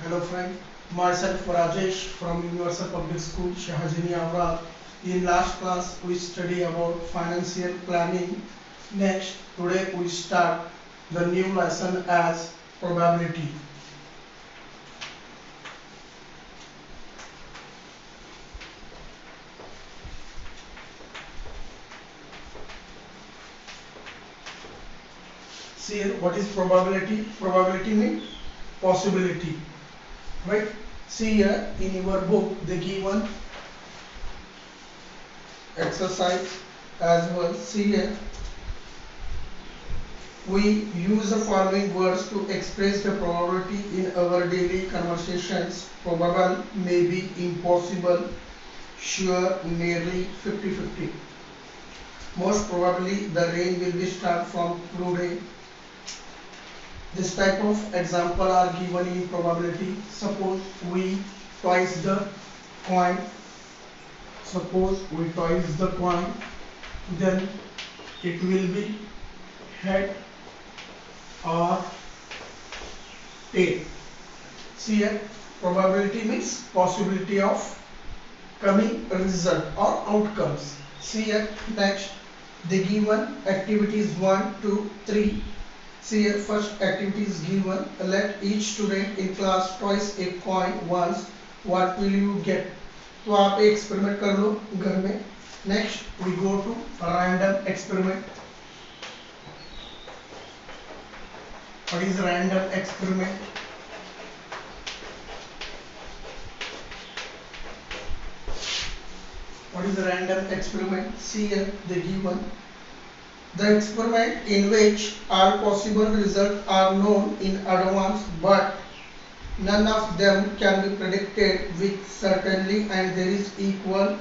Hello friend, myself Rajesh from Universal Public School, Shahajini Avra. In last class we study about financial planning. Next, today we start the new lesson as probability. See here, what is probability? Probability means possibility, right? See here in your book they give one exercise as well. See here, we use the following words to express the probability in our daily conversations. Probable, maybe, impossible, sure, nearly, 50-50. Most probably the rain will be start from today. This type of example are given in probability. Suppose we twice the coin. Suppose we twice the coin, then it will be head or tail. See here, probability means possibility of coming result or outcomes. See here, next the given activities 1, 2, 3. See here, first activity is given. Let each student in class twice a coin once. What will you get? तो आप एक experiment कर लो घर में. Next we go to random experiment. What is random experiment? What is a random experiment? See here the given. The experiment in which all possible results are known in advance, but none of them can be predicted with certainty, and there is equal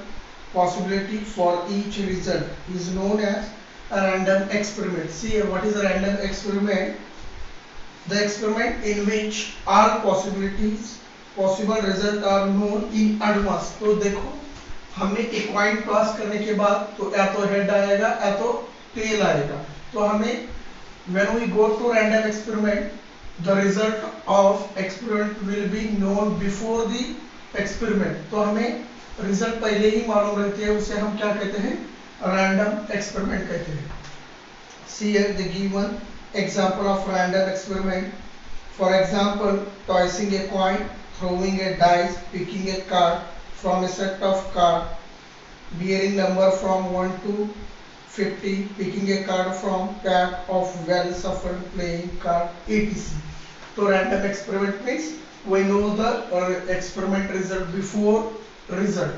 possibility for each result, is known as a random experiment. See here, what is a random experiment? The experiment in which all possible results are known in advance. तो देखो हमने एक coin toss करने के बाद तो या तो हेड आएगा या तो टेल आएगा. तो हमें when we go to random experiment, the result of experiment will be known before the experiment. तो हमें रिजल्ट पहले ही मालूम रहती है, उसे हम क्या कहते हैं? रैंडम एक्सपेरिमेंट कहते हैं. See here the given example of random experiment. For example, tossing a coin, throwing a dice, picking a card from a set of cards bearing number from 1 to 50, picking a card from pack of well shuffled playing card, etc. So random experiment means we know the experiment result before result,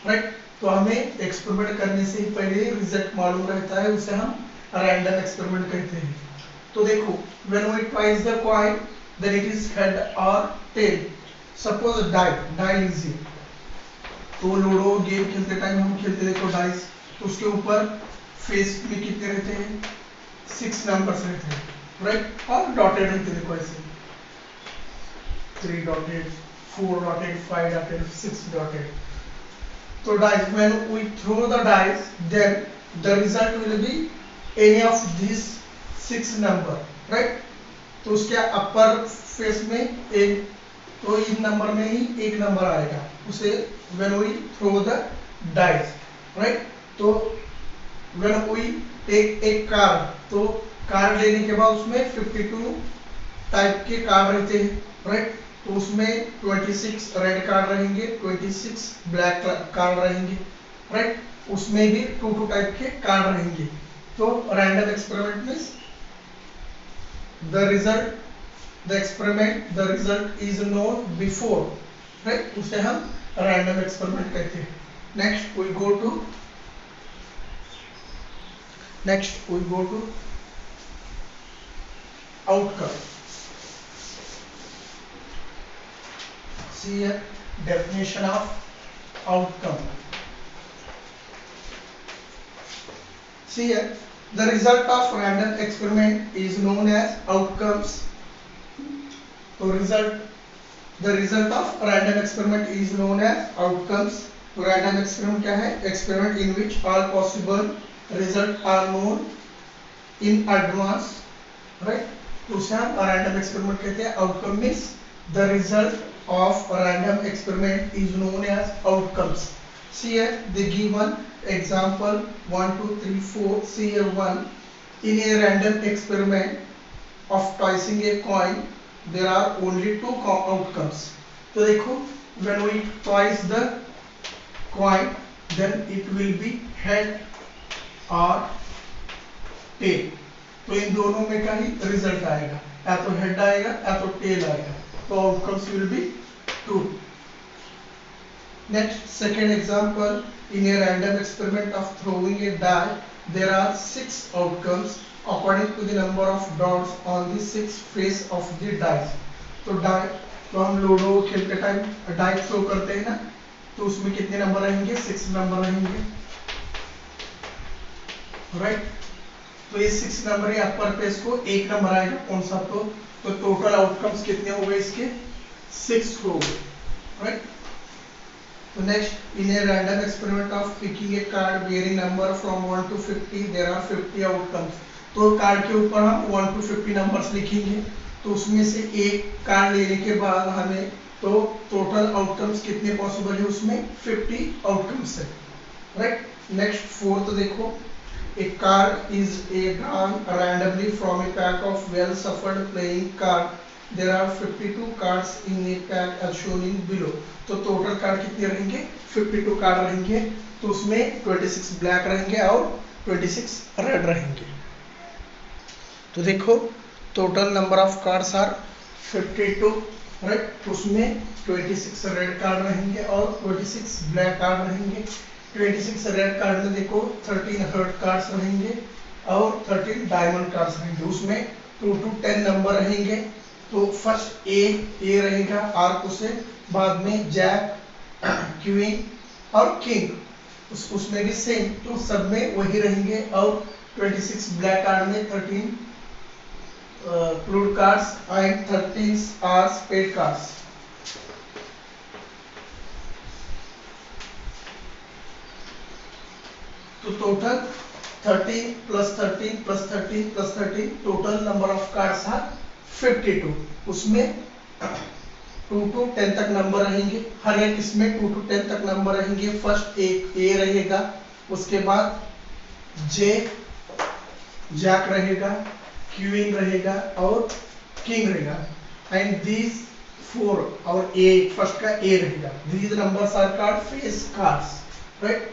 right? तो हमें experiment करने से पहले result मालूम रहता है, उसे हम रैंडम एक्सपेरिमेंट कहते हैं. तो देखो when we twice the coin, then it is head or tail. Suppose die लीजिए. तो लूडो गेम खेलते टाइम हम खेलते देखो डाइस, तो उसके ऊपर फेस में कितने रहते हैं? 6 नंबर्स रहते हैं, राइट? और डॉटेड रहते देखो ऐसे 3 डॉटेड, 4 डॉटेड, 5 डॉटेड, 6 डॉटेड. तो dice when we throw the dice, then the result will be any of these 6 number, right? तो उसके अपर फेस में एक, तो इस नंबर में ही एक नंबर आएगा, उसे when we throw the dice, right? तो when we take a card, तो कार्ड लेने के बाद उसमें 52 टाइप के कार्ड रहते हैं, राइट? तो उसमें 26 रेड कार्ड रहेंगे, 26 ब्लैक कार्ड रहेंगे, राइट? उसमें भी 2 टाइप के कार्ड रहेंगे. तो random experiment means the result is known before, right? उसे हम रैंडम एक्सपेरिमेंट कहते हैं. Next we go to outcome. See here definition of outcome. See here, the result of random experiment is known as outcomes. So the result of random experiment is known as outcomes. तो random experiment क्या है? Experiment in which all possible results are known in advance, right? तो उसे हम random experiment कहते हैं. Outcome means The result of a random experiment is known as outcomes. See here the given example 1, 2, 3, 4. See here 1. In a random experiment of tossing a coin, there are only two outcomes. तो देखो when we toss the coin, then it will be head और tell. तो इन दोनों में का ही result आएगा, या तो हेड आएगा या तो टेल आएगा. तो outcomes will be two. Next second example. In a random experiment of throwing a die there are 6 outcomes according to the number of dots on the 6 face of the die. तो die, तो हम ludo खेलते time die throw करते हैं ना, तो उसमें कितने नंबर रहेंगे? 6 नंबर रहेंगे, राइट. तो ये 6 नंबर है अपर पेज को, एक नंबर आएगा कौन सा? तो टोटल आउटकम्स कितने हो गए इसके? 6 हो गए, राइट. तो next. In a random experiment of picking a card bearing number from 1 to 50 there are 50 outcomes. तो कार्ड के ऊपर हम 1 to 50 नंबर्स लिखेंगे, तो उसमें से एक कार्ड लेने के बाद हमें तो टोटल आउटकम्स कितने पॉसिबल है? उसमें 50 आउटकम्स है, राइट. नेक्स्ट फोर्थ देखो. A card is drawn randomly from a pack of well-shuffled playing cards. There are 52 cards in a pack as shown in below. तो टोटल कार्ड कितने रहेंगे? 52 card रहेंगे. तो उसमें 26 ब्लैक रहेंगे और 26 रेड रहेंगे. तो देखो total number of cards are 52, right. उसमें 26 रेड कार्ड रहेंगे और 26 ब्लैक कार्ड रहेंगे. 26 रेड कार्ड में देखो 13 हर्ट कार्ड्स रहेंगे और 13 डायमंड कार्ड्स रहेंगे. उसमें 2 to 10 नंबर रहेंगे. तो फर्स्ट ए रहेगा आर्क से, बाद में जैक, क्वीन और किंग, उसमें भी सेम. तो सब में वही रहेंगे. और 26 ब्लैक कार्ड में 13 clubs cards and 13 are spade cards. तो total 13 plus 13 plus 13 plus 13 total number of cards are 52. उसमें 2 to 10 तक नंबर रहेंगे. हर एक इसमें 2 to 10 तक नंबर रहेंगे. फर्स्ट एक ए रहेगा, उसके बाद जैक रहेगा, क्वीन रहेगा और किंग रहेगा. एंड दीज 4 और ए फर्स्ट का ए रहेगा. These numbers are called face cards, right.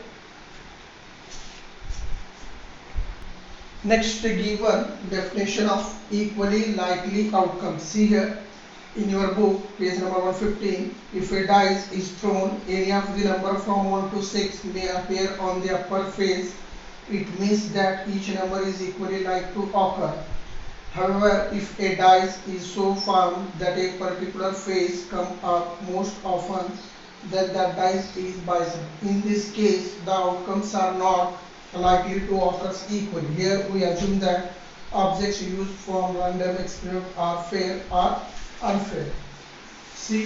Next given definition of equally likely outcomes. See here in your book, page number 115. If a dice is thrown, any of the number from 1 to 6 may appear on the upper face. It means that each number is equally like to occur. However, if a dice is so formed that a particular face comes up most often, then that dice is Bayesian. In this case, the outcomes are not likely to occur equally. Here we assume that objects used from random experiment are fair or unfair. See,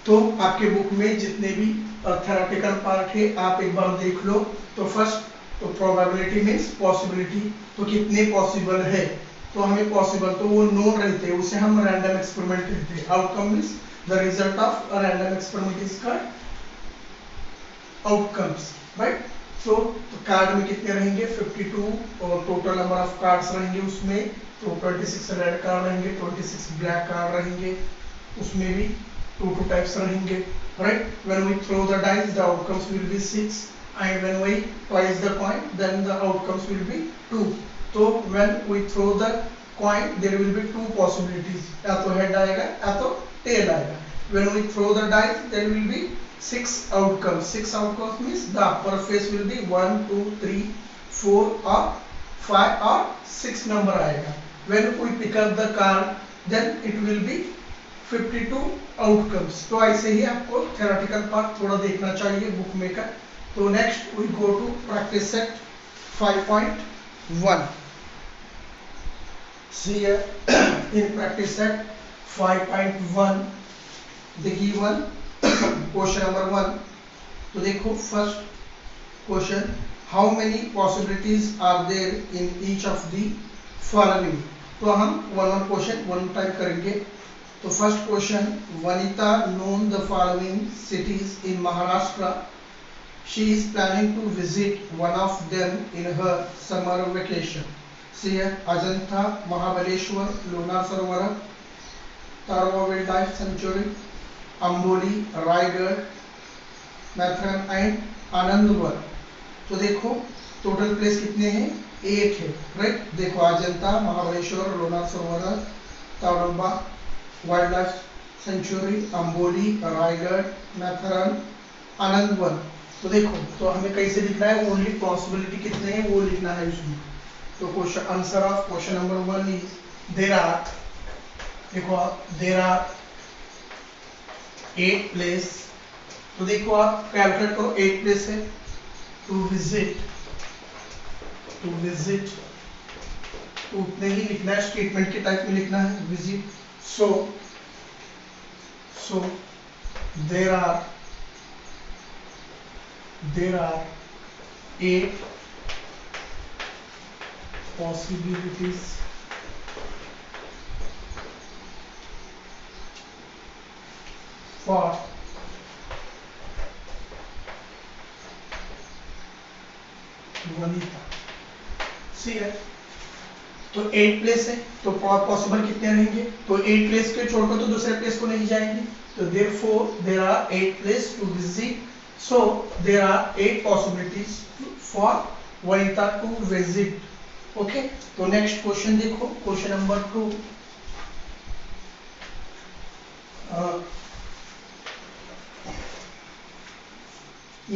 तो आपके book में जितने भी theoretical part है आप एक बार देख लो. तो फर्स्ट तो प्रोबेबिलिटी मीन्स पॉसिबिलिटी. तो कितने पॉसिबल है? तो हमें पॉसिबल तो वो नोन रहते हैं, उसे हम रैंडम एक्सपेरिमेंट कहते हैं. Outcome means the result of random experiment is called outcomes, right. तो कार्ड में कितने रहेंगे? 52 और टोटल नंबर ऑफ कार्ड्स रहेंगे उसमें. तो 26 रेड कार्ड रहेंगे, 26 ब्लैक कार्ड रहेंगे. उसमें भी 2 टाइप्स रहेंगे, right. When we throw the dice the outcomes will be 6 and when we twice the coin then the outcomes will be 2. तो when we throw the coin there will be 2 possibilities, या तो head आएगा या तो tail आएगा. When we throw the dice there will be 6 outcomes. 6 outcomes means the upper face will be 1, 2, 3, 4 or 5 or 6 number आएगा. When we pick up the card, then it will be 52 outcomes. तो ऐसे ही आपको theoretical part थोड़ा देखना चाहिए book में का. तो next we go to practice set 5.1. See here in practice set 5.1 the given question number 1. तो देखो first question, how many possibilities are there in each of the following. तो हम वन क्वेश्चन वन टाइप करेंगे. तो first question, Vanita known the following cities in Maharashtra. She is planning to visit one of them in her summer vacation. See here, Ajanta, Mahabaleshwar, Lonar Sarovara, Tarwa Wildlife Sanctuary, Amboli, Raigad, Mathran and Anandwar. तो देखो total place कितने हैं, 8 है. Right, देखो Ajanta, Mahabaleshwar, Lonar Sarovar, Tawadamba wildlife sanctuary, Amboli, Raigad, Matheran, Anandwan. तो देखो, तो हमें कैसे लिखना है, ओनली पॉसिबिलिटी कितने हैं वो लिखना है इसमें. तो question answer of question number 1 is there are, देखो देयर आर 8 प्लेस. तो देखो आप कैलकुलेट करो, 8 प्लेस है. टू विजिट तो उतने ही लिखना है, स्टेटमेंट के टाइप में लिखना है, visit. So there are 8 possibilities for Vanita. सी है, तो 8 प्लेस है, तो पॉसिबल कितने रहेंगे, तो 8 प्लेस के छोड़कर तो दूसरे प्लेस को नहीं जाएंगे. तो therefore there are 8 places to visit. So there are 8 possibilities for Vanita to visit. Okay, तो नेक्स्ट क्वेश्चन देखो, question number 2.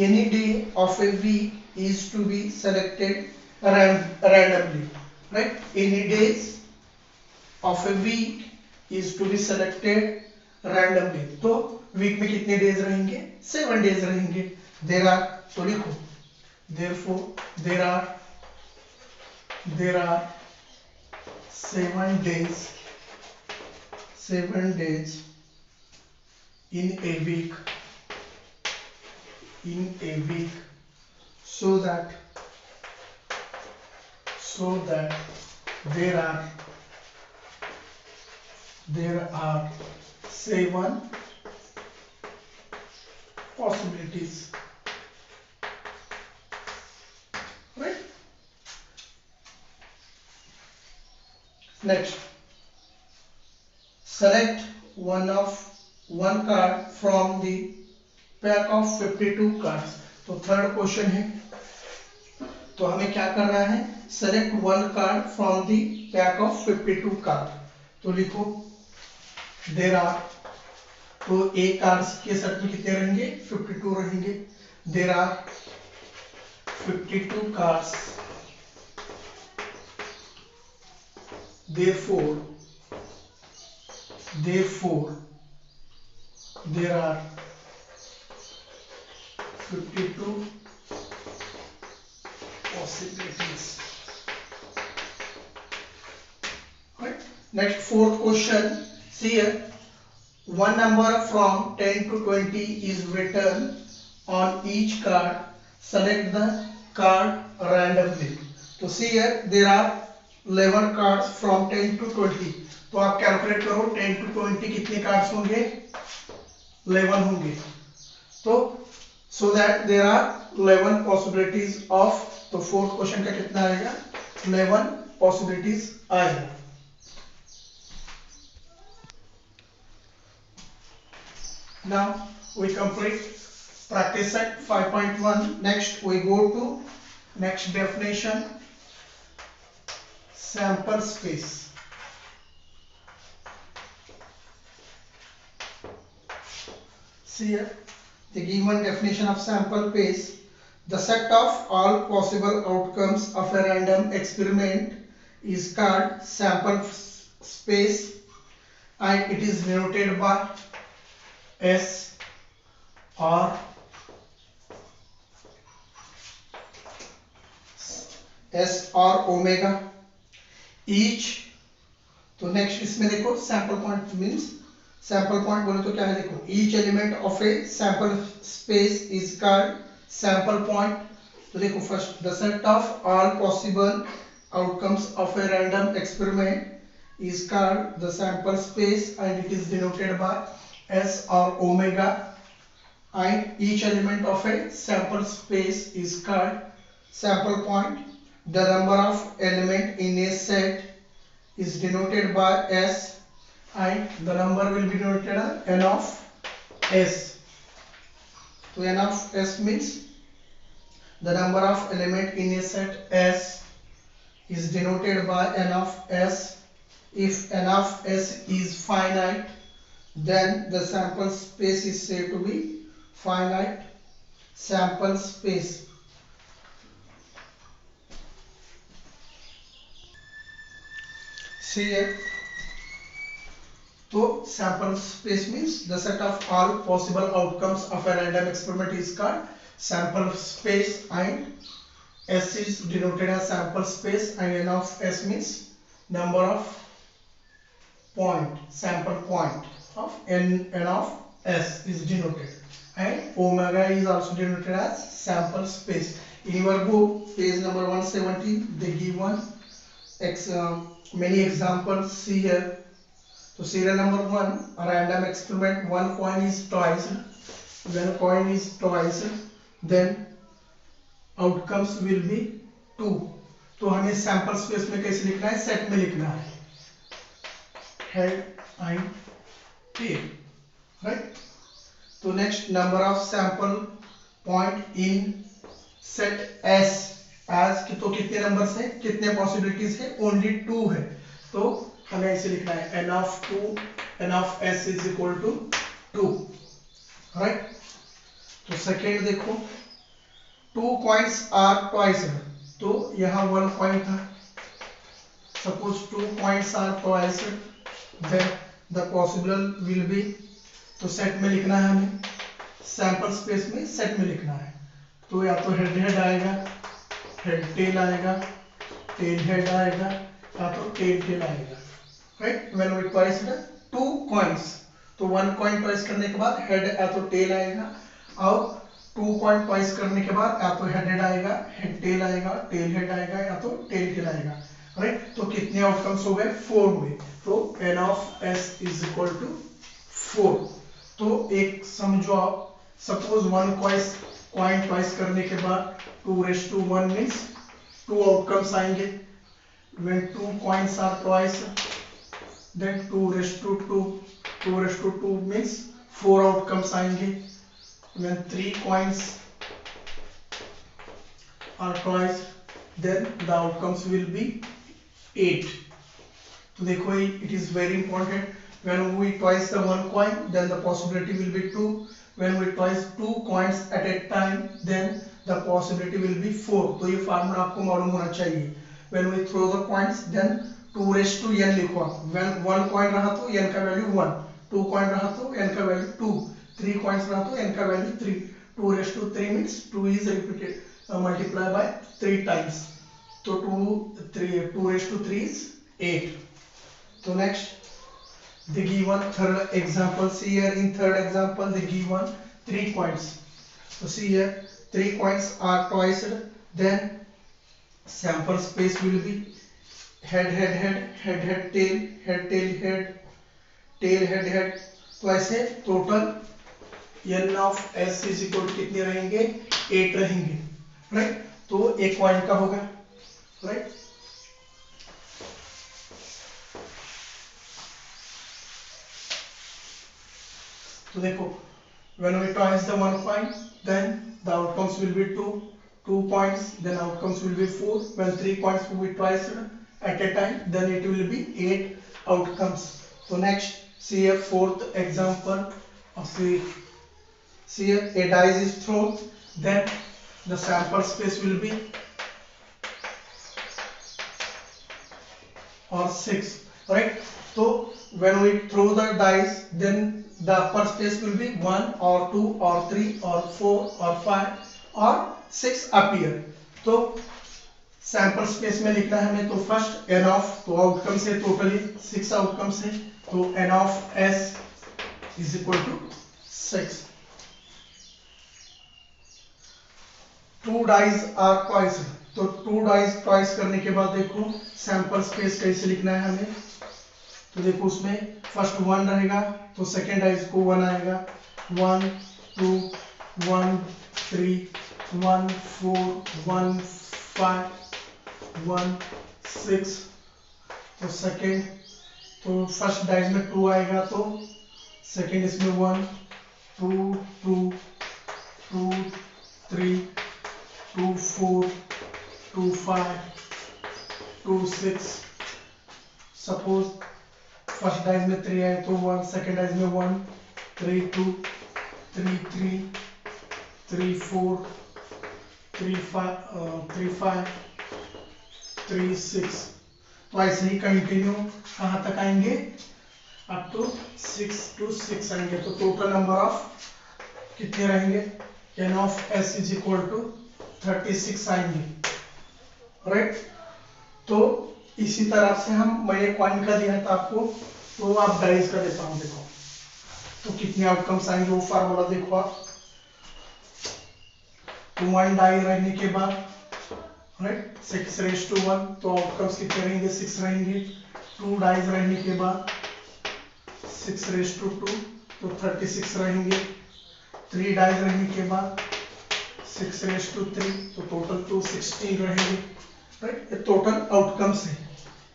Any day of a week is to be selected randomly. Right, any days of a week is to be selected randomly. तो week में कितने days रहेंगे, 7 days रहेंगे. There are, तो लिखो therefore there are 7 days in a week so that there are 7 possibilities. Right? Next, select one card from the pack of 52 cards. तो third question है, तो हमें क्या करना है, select one card from the pack of 52 card. तो लिखो there are, तो ए कार्ड्स के सेट में कितने रहेंगे, 52 रहेंगे. There are 52 cards. therefore there are 52 possibilities. Right? Next, fourth question. See here, one number from 10 to 20 is written on each card. Select the card randomly. तो see here, there are 11 cards from 10 to 20. तो आप calculate करो 10 to 20 कितने cards होंगे, 11 होंगे. तो so that there are 11 possibilities of, तो fourth question का कितना आएगा, 11 possibilities आएगा. Now we complete practice set 5.1. Next we go to next definition, sample space. See here, the given definition of sample space: the set of all possible outcomes of a random experiment is called sample space, and it is denoted by S or omega. Each, तो next इसमें देखो sample point means, sample point बोले तो क्या है, देखो each element of a sample space is called sample point. तो देखो first, the set of all possible outcomes of A random experiment is called the sample space and it is denoted by S or omega, and each element of a sample space is called sample point. The number of element in a set is denoted by S and the number will be denoted as n of S. So n of S means the number of element in a set S is denoted by n of S. If n of S is finite, then the sample space is said to be finite sample space. See here. So sample space means the set of all possible outcomes of a random experiment is called sample space, and S is denoted as sample space and n of S means number of point, sample point of n of S is denoted, and omega is also denoted as sample space. In your book page number 117 they give many examples. See here. So serial number 1, a random experiment, one coin is tossed. When a coin is tossed, then outcomes will be 2. तो हमें sample space में कैसे लिखना है, set में लिखना है, head and tail, right. तो next, number of sample point in set S as, तो कितने नंबर्स हैं, कितने पॉसिबिलिटीज है, ओनली 2 है. तो हमें ऐसे लिखना है n of 2, n of s is equal to 2, right. तो सेकेंड देखो, 2 coins are tossed. तो यहाँ 1 coin था, suppose 2 coins are tossed, then the possible will be, तो सेट में लिखना है हमें, सैंपल स्पेस में सेट में लिखना है. तो या तो हेड हेड आएगा, हेड टेल आएगा, टेल हेड आएगा, या तो टेल टेल आएगा, राइट. व्हेन वी टॉयस्ड 2 coins, तो 1 coin टॉयस करने के बाद हेड या तो टेल आएगा, और 2 coin टॉयस करने के बाद या तो हेड हेड आएगा, हेड टेल आएगा, टेल हेड आएगा, या तो टेल टेल आएगा, राइट. तो कितने आउटकम्स हो गए, 4 हुए. तो n of s is equal to 4. तो एक समझो आप, सपोज 1 coin टॉयस करने के बाद 2:1 मीन्स 2 आउटकम्स आएंगे. when 2 coins are tossed, then 2:2 means 4 outcomes आएंगे. when 3 coins are tossed, then the outcomes will be 8. तो देखो, it is very important. when we toss the 1 coin, then the possibility will be 2. when we toss 2 coins at a time, then the possibility will be 4. तो ये formula आपको मालूम होना चाहिए. when we throw the coins, then 2:n लिखो. when 1 coin रहा तो n का वैल्यू 1, 2 coin रहा तो n का वैल्यू 2, 3 coins रहा तो n का value 3. 2:3 means 2 is repeated, multiplied by 3 times. तो 2:3 is 8. So next, they give one third example. See here, in third example they give one 3 coins. So see here, 3 coins are tossed, then sample space will be head head head, head head tail, head tail head, tail head head. तो ऐसे total n of s is equal to कितने रहेंगे, 8 रहेंगे, right. तो एक coin का होगा, right. तो देखो, when we toss the 1 coin, then the outcomes will be 2 points, then outcomes will be 4. when 3 coins will be tossed at a time, then it will be 8 outcomes. So next, see a fourth example of see here, a dice is thrown, then the sample space will be or 6, right. So when we throw the dice, then the upper space will be 1 or 2 or 3 or 4 or 5 or 6 appear. तो sample space में लिखना है हमें. तो first n of, तो outcomes है totally 6 outcomes है. तो n of s is equal to 6. 2 dice are tossed. तो 2 डाइस टॉयस करने के बाद देखो सैंपल स्पेस कैसे लिखना है हमें. तो देखो उसमें फर्स्ट 1 रहेगा तो सेकेंड डाइज को 1 आएगा, 1 2 1 3 1 4 1 5 1 6, तो सेकेंड तो फर्स्ट डाइज में 2 आएगा तो सेकेंड इसमें 1 2 2 2 3 2 4 2 5 2 6, सपोज फर्स्ट डाइज में 3 आए तो 1, सेकेंड डाइज में 1 3 2 3 3 3 4 3 5 3 6, तो ऐसे ही कंटिन्यू कहाँ तक आएंगे, अप टू 6 to 6 आएंगे। तो टोटल नंबर ऑफ कितने रहेंगे, n of s is equal to 36 आएंगे, राइट। तो इसी तरह से मैंने कॉइन का दिया था आपको, तो आप डाइज का देता हूं, देखो तो कितने आउटकम्स आएंगे, वो फार्मूला देखो आप। तो 1 डाई रहने के बाद, राइट, 6:1, तो आउटकम्स कितने रहेंगे, 6 रहेंगे। 2 डाइज रहने के बाद 6:2, तो 36 रहेंगे। 3 डाइज रहने के बाद 6:3, तो टोटल 216 रहेंगे, राइट। ये टोटल आउटकम्स है,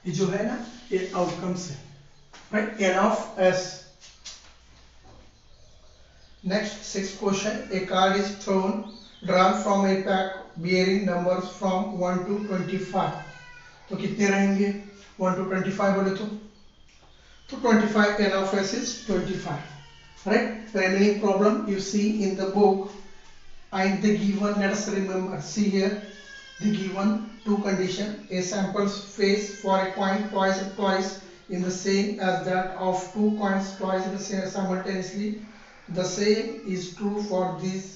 ये जो है ना ये आउटकम्स है, right, n of s। Next 6th question, A card is drawn from a pack bearing numbers from 1 to 25, तो कितने रहेंगे, 1 to 25 बोले तो 25, n of s is 25, right। Remaining problem you see in the book, and the given, let us remember, see here the given two condition, a sample space for a coin twice in the same as that of 2 coins twice in the same simultaneously, the same is true for these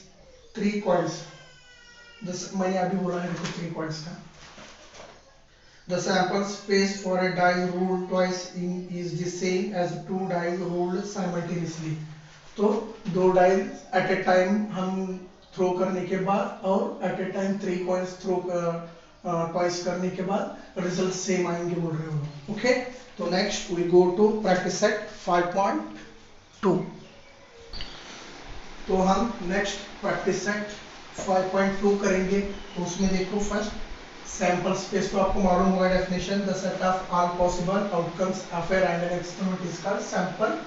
3 coins। मैंने अभी बोला है 3 coins का। The sample space for a die ruled twice in is the same as 2 die ruled simultaneously, तो 2 die at a time हम throw करने के बाद और at a time 3 coins throw twice करने के बाद रिजल्ट सेम आएंगे बोल रहे हो, ओके। तो next we go to practice set 5.2। तो हम नेक्स्ट प्रैक्टिस सेट 5.2 करेंगे। तो उसमें देखो फर्स्ट सैंपल स्पेस, तो आपको मालूम होगा definition, the set of all possible outcomes of A random experiment is called sample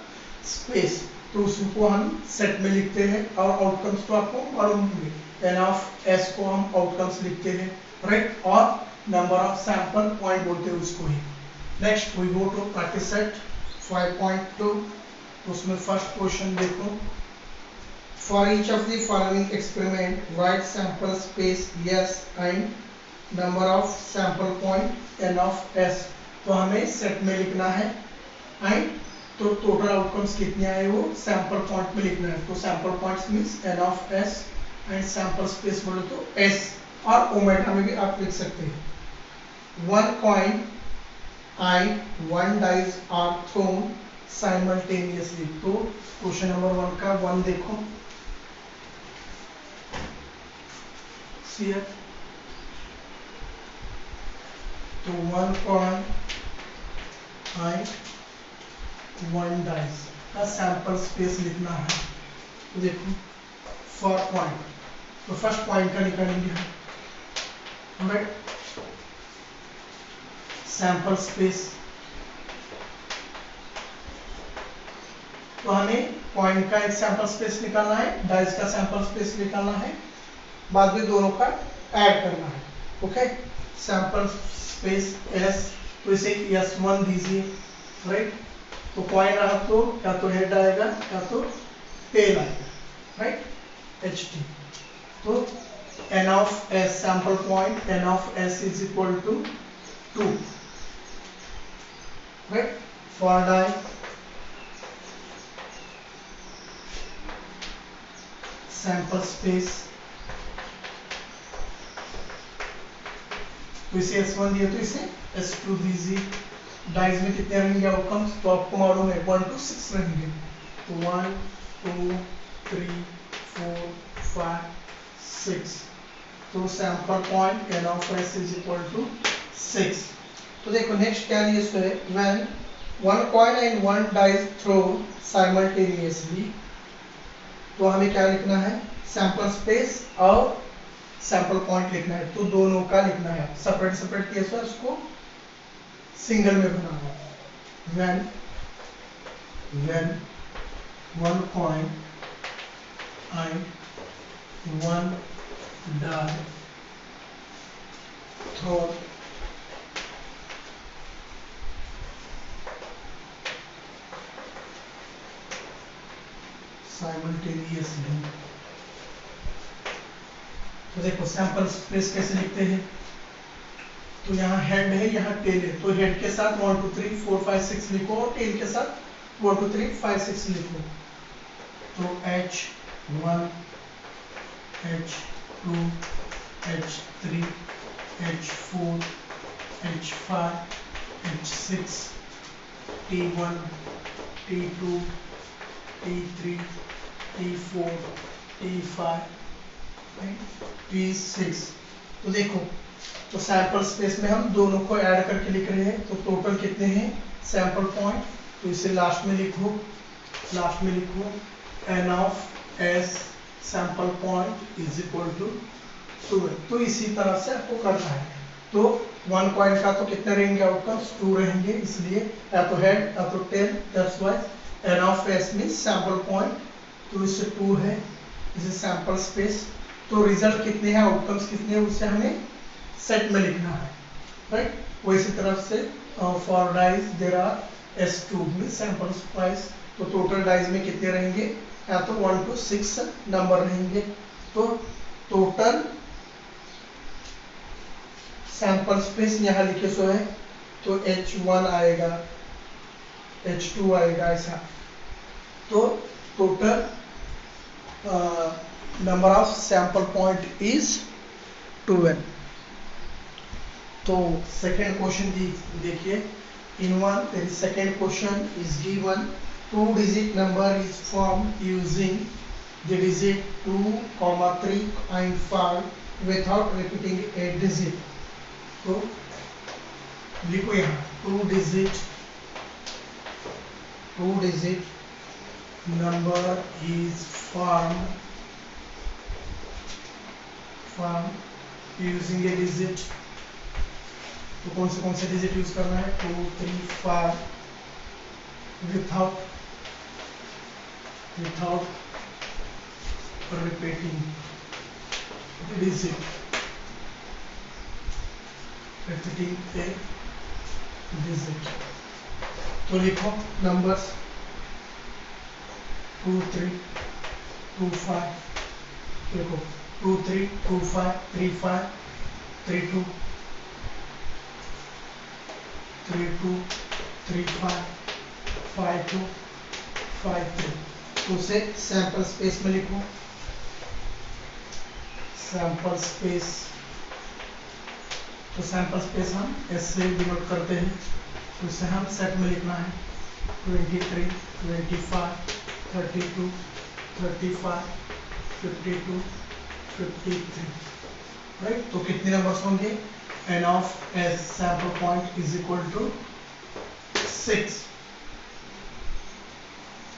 space. तो उसको हम सेट में लिखते हैं और आउटकम्स तो आपको मालूम होंगे, n of s को हम आउटकम्स लिखते हैं, राइट, और नंबर ऑफ सैंपल पॉइंट बोलते हैं उसको ही। Next we go to practice set 5.2। उसमें फर्स्ट क्वेश्चन देखो, for each of the following experiment write sample space s and number of sample point n of s। तो हमें set में लिखना है एंड तो टोटल आउटकम्स कितने आए वो सैंपल पॉइंट में लिखना है। तो sample points means n of s and sample space बोले तो s, और ओमेगा में भी आप लिख सकते हैं। 1 coin and 1 dice are thrown simultaneously। तो क्वेश्चन नंबर 1 का 1 देखो, here तो 1 coin and 1 dice का सैंपल स्पेस लिखना है। तो देखो फॉर पॉइंट, तो फर्स्ट पॉइंट का निकालेंगे हम, राइट, सैंपल स्पेस। तो हमें पॉइंट का एक सैंपल स्पेस निकालना है, डाइस का सैंपल स्पेस निकालना है, बाद में दोनों का ऐड करना है, ओके। सैंपल स्पेस s, तो इसे s1 दीजिए, राइट। तो कॉइन रहा तो या तो हेड आएगा या तो टेल आएगा, राइट, ht। तो n of s sample point n of s is equal to 2, right. For die sample space, तो इसे s1 दिया तो इसे s2 दीजिए। डाइज में कितने रहेंगे आउटकम्स, तो आपको मालूम है 1 to 6 रहेंगे। तो 1 2 3 4 5 6, तो sample point n of s is equal to 6। तो देखो नेक्स्ट क्या दिया है, when one coin and one dice throw simultaneously, तो हमें क्या लिखना है, सैंपल स्पेस और सैंपल पॉइंट लिखना है, तो दोनों का लिखना है, सेपरेट सेपरेट केस है, उसको सिंगल में बनाना है। when one coin and one die thrown simultaneously, तो देखो सैंपल स्पेस कैसे लिखते हैं, तो यहाँ हेड है, यहाँ टेल है, तो हेड के साथ 1 2 3 4 5 6 लिखो और टेल के साथ 1 2 3 5 6 लिखो, तो H1 H2 H3 H4 H5 H6 T1 T2 T3 T4 T5 T6, तो देखो तो सैंपल स्पेस में हम दोनों को ऐड करके लिख रहे हैं, तो टोटल कितने हैं सैंपल पॉइंट, तो इसे लास्ट में लिखो n of s sample point is equal to 2, तो इसी तरह से आपको करना है। तो वन कॉइन का तो कितने रहेंगे आउटकम्स 2 रहेंगे, इसलिए या तो हेड या तो tail, that's why n of s means sample point, तो इससे 2 है, इसे सैंपल स्पेस, तो रिजल्ट कितने हैं आउटकम्स कितने हैं उसे हमें सेट में लिखना है, राइट। वैसी तरफ से for dies there are s2 means sample price, तो टोटल डाइज में कितने रहेंगे, या तो 1 to 6 नंबर रहेंगे, तो टोटल सैंपल स्पेस यहाँ लिखे सो है, तो H1 आएगा H2 आएगा ऐसा, तो total number of sample point is 12। तो सेकेंड क्वेश्चन देखिए, in one there is second question is given, 2-digit number is formed using the digit 2, 3 and 5 without repeating a digit, तो लिखो यहाँ 2 digit number is formed using a digit, तो कौन से digit use करना है 2 3 5 without repeating digit, ए digit, तो लिखो नंबर्स 2 3 2 5, देखो 2 3 2 5 3 5 3 2 3 2 3 5 5 2 5 3, तो उसे सैंपल स्पेस में लिखो, सैंपल स्पेस, तो सैंपल स्पेस हम S से डिनोट करते हैं, तो इसे हम सेट में लिखना है 23 25 32 35 52 53, राइट। तो कितने नंबर्स होंगे, n of s sample point is equal to 6।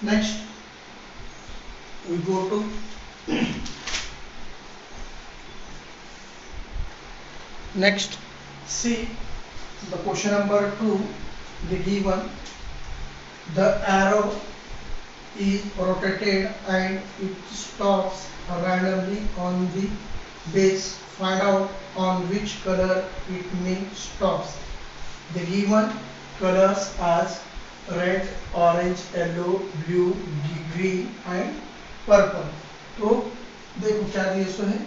Next we go to next, see the question number 2, the given, the arrow is rotated and it stops randomly on the base, find out on which color it may stops, the given colors as red, orange, yellow, blue, green and purple, तो देखो क्या दिए सो है,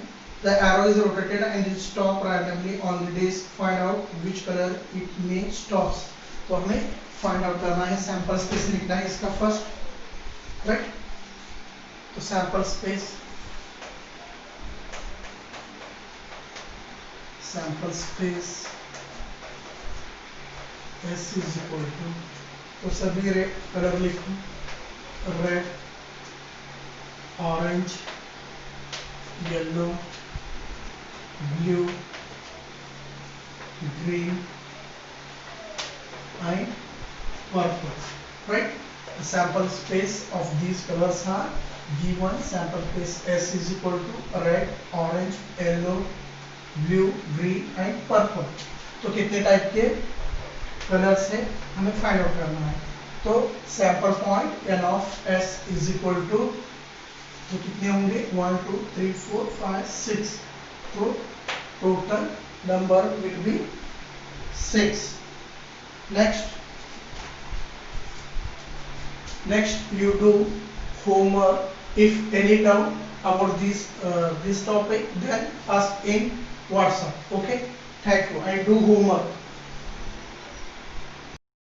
the arrow is rotated and it stop randomly on the base, find out which color it may stops, तो हमें find out करना है, sample space लिखना है इसका फर्स्ट, राइट। तो sample space S is equal to, तो सभी रेड कलर लिखो, red, orange, yellow, blue, green and purple, right? The sample space of these colors are given. Sample space S is equal to red, orange, yellow, blue, green and purple. तो कितने type के colours है हमें find out करना है. तो sample point N of S is equal to, तो कितने होंगे 1 2 3 4 5 6. तो total number will be 6. Next you do homework. If any doubt about this topic, then ask in WhatsApp. Okay, thank you, and do homework.